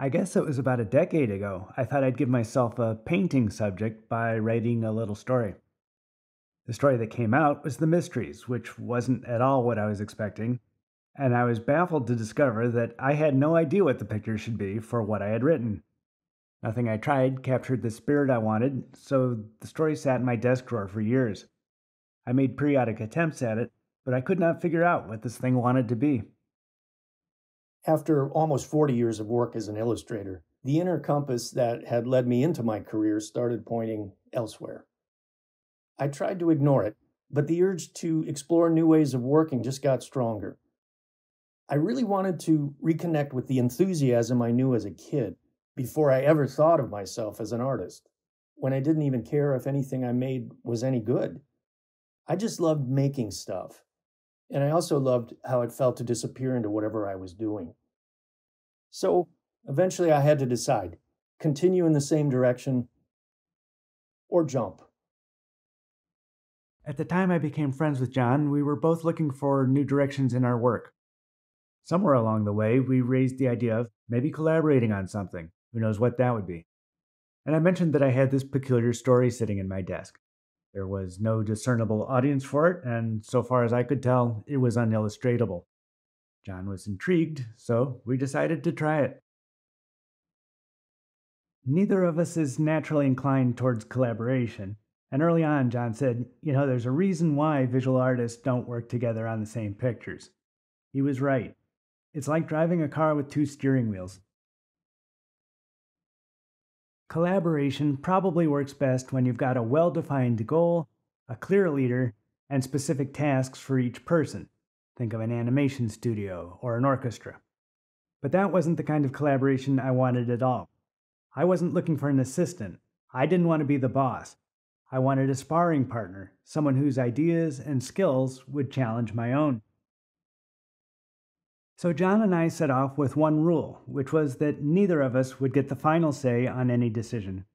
I guess it was about a decade ago. I thought I'd give myself a painting subject by writing a little story. The story that came out was The Mysteries, which wasn't at all what I was expecting, and I was baffled to discover that I had no idea what the picture should be for what I had written. Nothing I tried captured the spirit I wanted, so the story sat in my desk drawer for years. I made periodic attempts at it, but I could not figure out what this thing wanted to be. After almost 40 years of work as an illustrator, the inner compass that had led me into my career started pointing elsewhere. I tried to ignore it, but the urge to explore new ways of working just got stronger. I really wanted to reconnect with the enthusiasm I knew as a kid before I ever thought of myself as an artist, when I didn't even care if anything I made was any good. I just loved making stuff, and I also loved how it felt to disappear into whatever I was doing. So eventually I had to decide, continue in the same direction or jump. At the time I became friends with John, we were both looking for new directions in our work. Somewhere along the way, we raised the idea of maybe collaborating on something. Who knows what that would be? And I mentioned that I had this peculiar story sitting in my desk. There was no discernible audience for it, and so far as I could tell, it was unillustratable. John was intrigued, so we decided to try it. Neither of us is naturally inclined towards collaboration, and early on, John said, there's a reason why visual artists don't work together on the same pictures. He was right. It's like driving a car with two steering wheels. Collaboration probably works best when you've got a well-defined goal, a clear leader, and specific tasks for each person. Think of an animation studio or an orchestra. But that wasn't the kind of collaboration I wanted at all. I wasn't looking for an assistant. I didn't want to be the boss. I wanted a sparring partner, someone whose ideas and skills would challenge my own. So John and I set off with one rule, which was that neither of us would get the final say on any decision.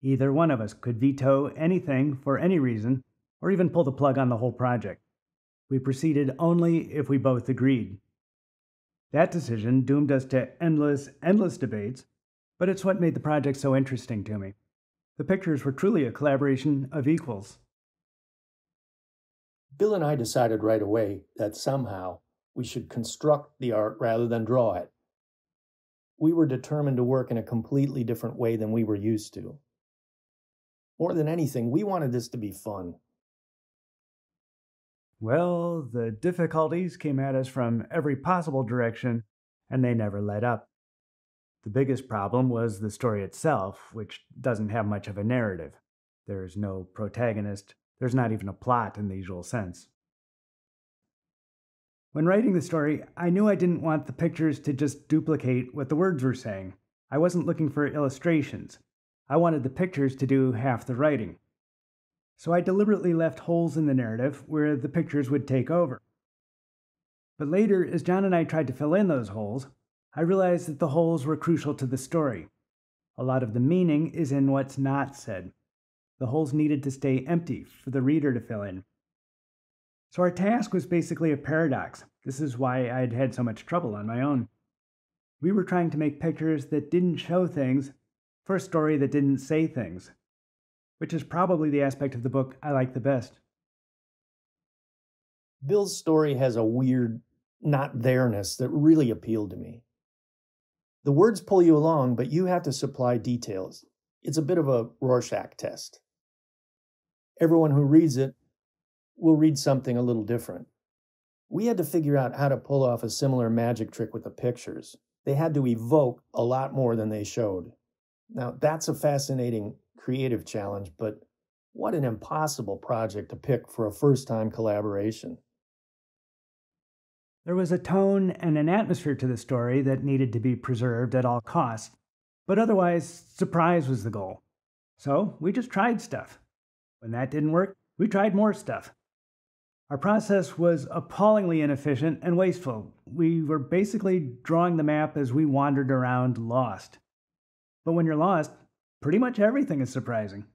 Either one of us could veto anything for any reason, or even pull the plug on the whole project. We proceeded only if we both agreed. That decision doomed us to endless debates, but it's what made the project so interesting to me. The pictures were truly a collaboration of equals. Bill and I decided right away that somehow we should construct the art rather than draw it. We were determined to work in a completely different way than we were used to. More than anything, we wanted this to be fun. Well, the difficulties came at us from every possible direction, and they never let up. The biggest problem was the story itself, which doesn't have much of a narrative. There's no protagonist. There's not even a plot in the usual sense. When writing the story, I knew I didn't want the pictures to just duplicate what the words were saying. I wasn't looking for illustrations. I wanted the pictures to do half the writing. So I deliberately left holes in the narrative where the pictures would take over. But later, as John and I tried to fill in those holes, I realized that the holes were crucial to the story. A lot of the meaning is in what's not said. The holes needed to stay empty for the reader to fill in. So our task was basically a paradox. This is why I'd had so much trouble on my own. We were trying to make pictures that didn't show things for a story that didn't say things, which is probably the aspect of the book I like the best. Bill's story has a weird not there-ness that really appealed to me. The words pull you along, but you have to supply details. It's a bit of a Rorschach test. Everyone who reads it will read something a little different. We had to figure out how to pull off a similar magic trick with the pictures. They had to evoke a lot more than they showed. Now, that's a fascinating creative challenge, but what an impossible project to pick for a first-time collaboration. There was a tone and an atmosphere to the story that needed to be preserved at all costs, but otherwise, surprise was the goal. So we just tried stuff. When that didn't work, we tried more stuff. Our process was appallingly inefficient and wasteful. We were basically drawing the map as we wandered around lost. But when you're lost, pretty much everything is surprising.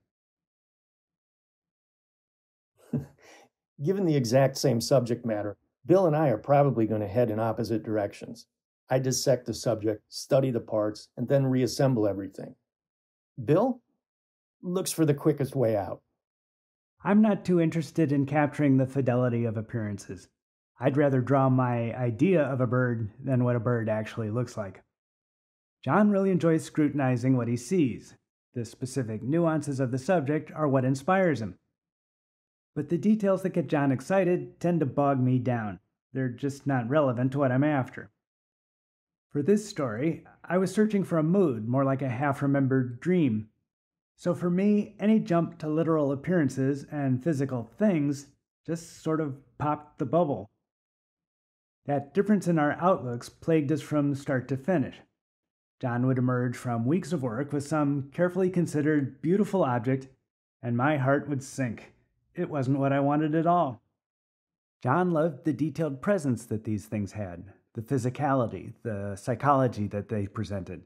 Given the exact same subject matter, Bill and I are probably going to head in opposite directions. I dissect the subject, study the parts, and then reassemble everything. Bill looks for the quickest way out. I'm not too interested in capturing the fidelity of appearances. I'd rather draw my idea of a bird than what a bird actually looks like. John really enjoys scrutinizing what he sees. The specific nuances of the subject are what inspires him. But the details that get John excited tend to bog me down. They're just not relevant to what I'm after. For this story, I was searching for a mood, more like a half-remembered dream. So for me, any jump to literal appearances and physical things just sort of popped the bubble. That difference in our outlooks plagued us from start to finish. John would emerge from weeks of work with some carefully considered, beautiful object, and my heart would sink. It wasn't what I wanted at all. John loved the detailed presence that these things had, the physicality, the psychology that they presented.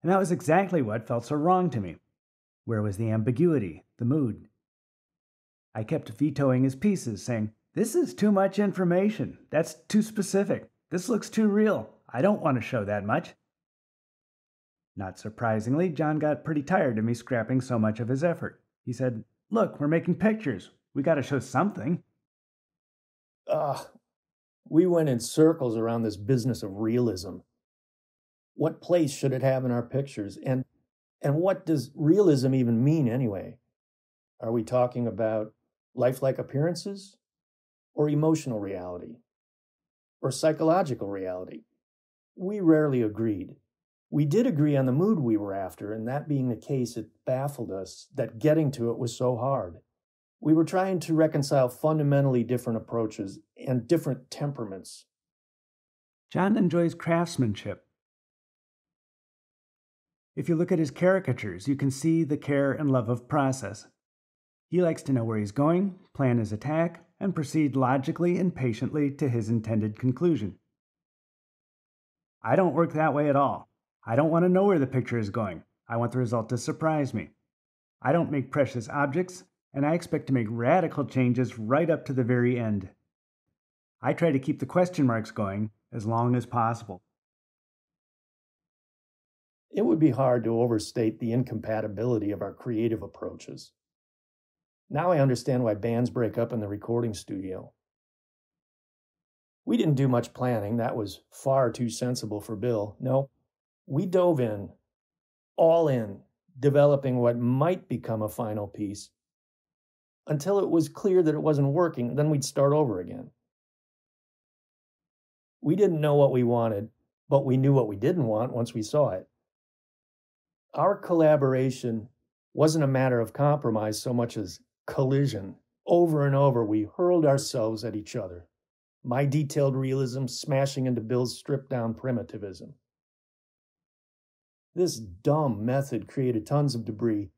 And that was exactly what felt so wrong to me. Where was the ambiguity, the mood? I kept vetoing his pieces, saying, "This is too much information. That's too specific. This looks too real. I don't want to show that much." Not surprisingly, John got pretty tired of me scrapping so much of his effort. He said, "Look, we're making pictures. We got to show something." We went in circles around this business of realism. What place should it have in our pictures? And what does realism even mean anyway? Are we talking about lifelike appearances? Or emotional reality? Or psychological reality? We rarely agreed. We did agree on the mood we were after, and that being the case, it baffled us that getting to it was so hard. We were trying to reconcile fundamentally different approaches and different temperaments. John enjoys craftsmanship. If you look at his caricatures, you can see the care and love of process. He likes to know where he's going, plan his attack, and proceed logically and patiently to his intended conclusion. I don't work that way at all. I don't want to know where the picture is going. I want the result to surprise me. I don't make precious objects, and I expect to make radical changes right up to the very end. I try to keep the question marks going as long as possible. It would be hard to overstate the incompatibility of our creative approaches. Now I understand why bands break up in the recording studio. We didn't do much planning. That was far too sensible for Bill. No, we dove in, all in, developing what might become a final piece until it was clear that it wasn't working. Then we'd start over again. We didn't know what we wanted, but we knew what we didn't want once we saw it. Our collaboration wasn't a matter of compromise so much as collision. Over and over, we hurled ourselves at each other. My detailed realism smashing into Bill's stripped-down primitivism. This dumb method created tons of debris,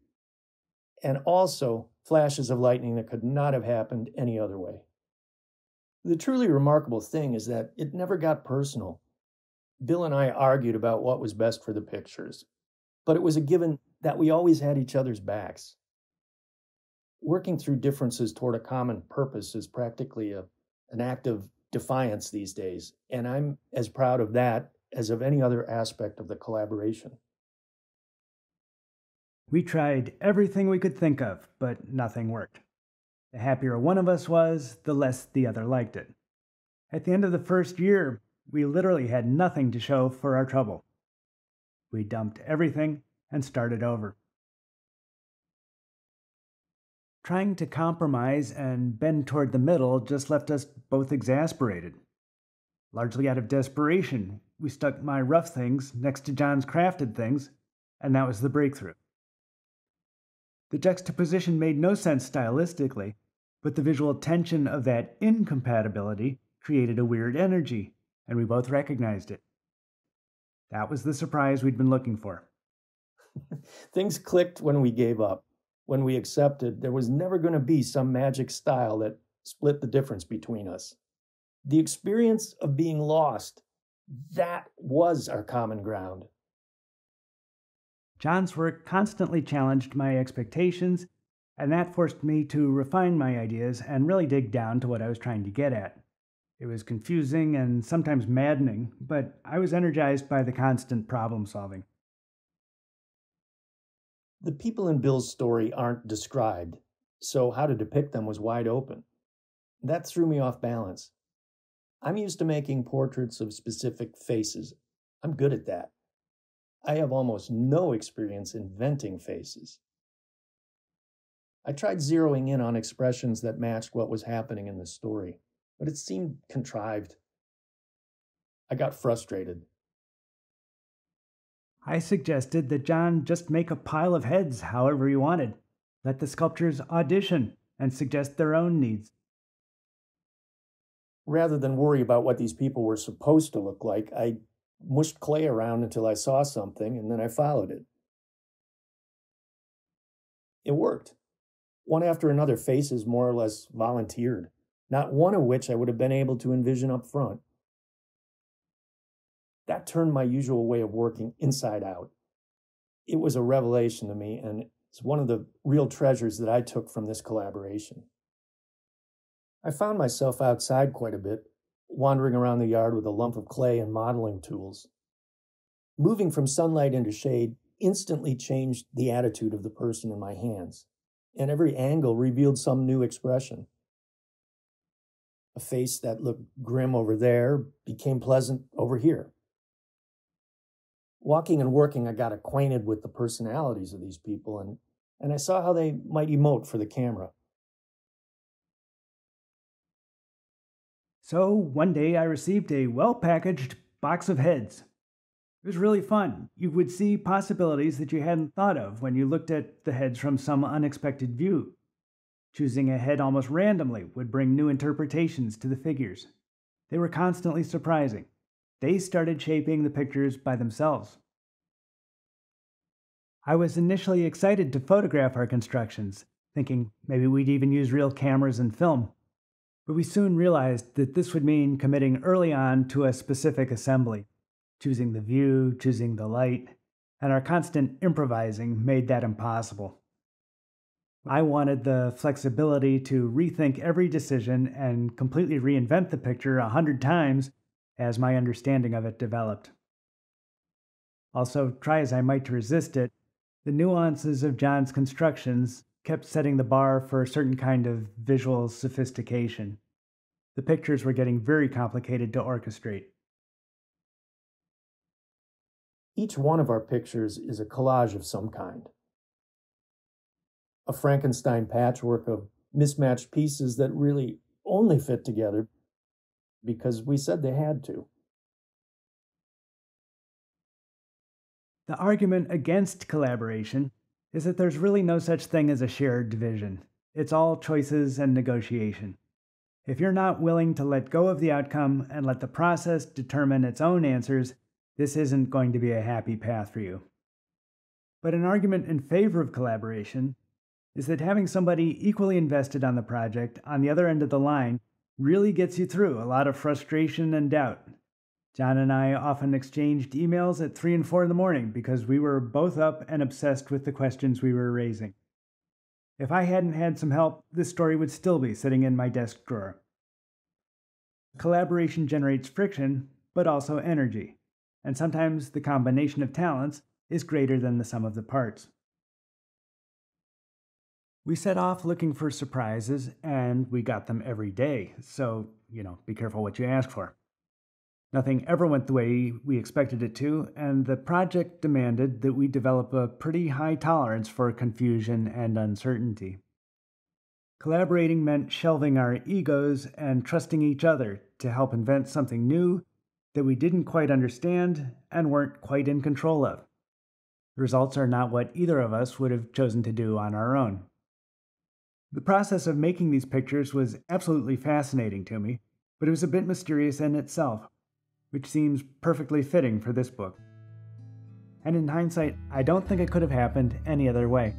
and also flashes of lightning that could not have happened any other way. The truly remarkable thing is that it never got personal. Bill and I argued about what was best for the pictures, but it was a given that we always had each other's backs. Working through differences toward a common purpose is practically an act of defiance these days, and I'm as proud of that as of any other aspect of the collaboration. We tried everything we could think of, but nothing worked. The happier one of us was, the less the other liked it. At the end of the first year, we literally had nothing to show for our trouble. We dumped everything and started over. Trying to compromise and bend toward the middle just left us both exasperated. Largely out of desperation, we stuck my rough things next to John's crafted things, and that was the breakthrough. The juxtaposition made no sense stylistically, but the visual tension of that incompatibility created a weird energy, and we both recognized it. That was the surprise we'd been looking for. Things clicked when we gave up. When we accepted there was never going to be some magic style that split the difference between us. The experience of being lost, that was our common ground. John's work constantly challenged my expectations, and that forced me to refine my ideas and really dig down to what I was trying to get at. It was confusing and sometimes maddening, but I was energized by the constant problem solving. The people in Bill's story aren't described, so how to depict them was wide open. That threw me off balance. I'm used to making portraits of specific faces. I'm good at that. I have almost no experience inventing faces. I tried zeroing in on expressions that matched what was happening in the story, but it seemed contrived. I got frustrated. I suggested that John just make a pile of heads however he wanted. Let the sculptors audition and suggest their own needs. Rather than worry about what these people were supposed to look like, I mushed clay around until I saw something, and then I followed it. It worked. One after another faces more or less volunteered, not one of which I would have been able to envision up front. That turned my usual way of working inside out. It was a revelation to me, and it's one of the real treasures that I took from this collaboration. I found myself outside quite a bit, wandering around the yard with a lump of clay and modeling tools. Moving from sunlight into shade instantly changed the attitude of the person in my hands, and every angle revealed some new expression. A face that looked grim over there became pleasant over here. Walking and working, I got acquainted with the personalities of these people, and I saw how they might emote for the camera. So one day I received a well-packaged box of heads. It was really fun. You would see possibilities that you hadn't thought of when you looked at the heads from some unexpected view. Choosing a head almost randomly would bring new interpretations to the figures. They were constantly surprising. They started shaping the pictures by themselves. I was initially excited to photograph our constructions, thinking maybe we'd even use real cameras and film. But we soon realized that this would mean committing early on to a specific assembly. Choosing the view, choosing the light, and our constant improvising made that impossible. I wanted the flexibility to rethink every decision and completely reinvent the picture 100 times as my understanding of it developed. Also, try as I might to resist it, the nuances of John's constructions kept setting the bar for a certain kind of visual sophistication. The pictures were getting very complicated to orchestrate. Each one of our pictures is a collage of some kind. A Frankenstein patchwork of mismatched pieces that really only fit together because we said they had to. The argument against collaboration is that there's really no such thing as a shared vision. It's all choices and negotiation. If you're not willing to let go of the outcome and let the process determine its own answers, this isn't going to be a happy path for you. But an argument in favor of collaboration is that having somebody equally invested on the project on the other end of the line really gets you through a lot of frustration and doubt. John and I often exchanged emails at 3 and 4 in the morning because we were both up and obsessed with the questions we were raising. If I hadn't had some help, this story would still be sitting in my desk drawer. Collaboration generates friction, but also energy, and sometimes the combination of talents is greater than the sum of the parts. We set off looking for surprises, and we got them every day, so, be careful what you ask for. Nothing ever went the way we expected it to, and the project demanded that we develop a pretty high tolerance for confusion and uncertainty. Collaborating meant shelving our egos and trusting each other to help invent something new that we didn't quite understand and weren't quite in control of. The results are not what either of us would have chosen to do on our own. The process of making these pictures was absolutely fascinating to me, but it was a bit mysterious in itself, which seems perfectly fitting for this book. And in hindsight, I don't think it could have happened any other way.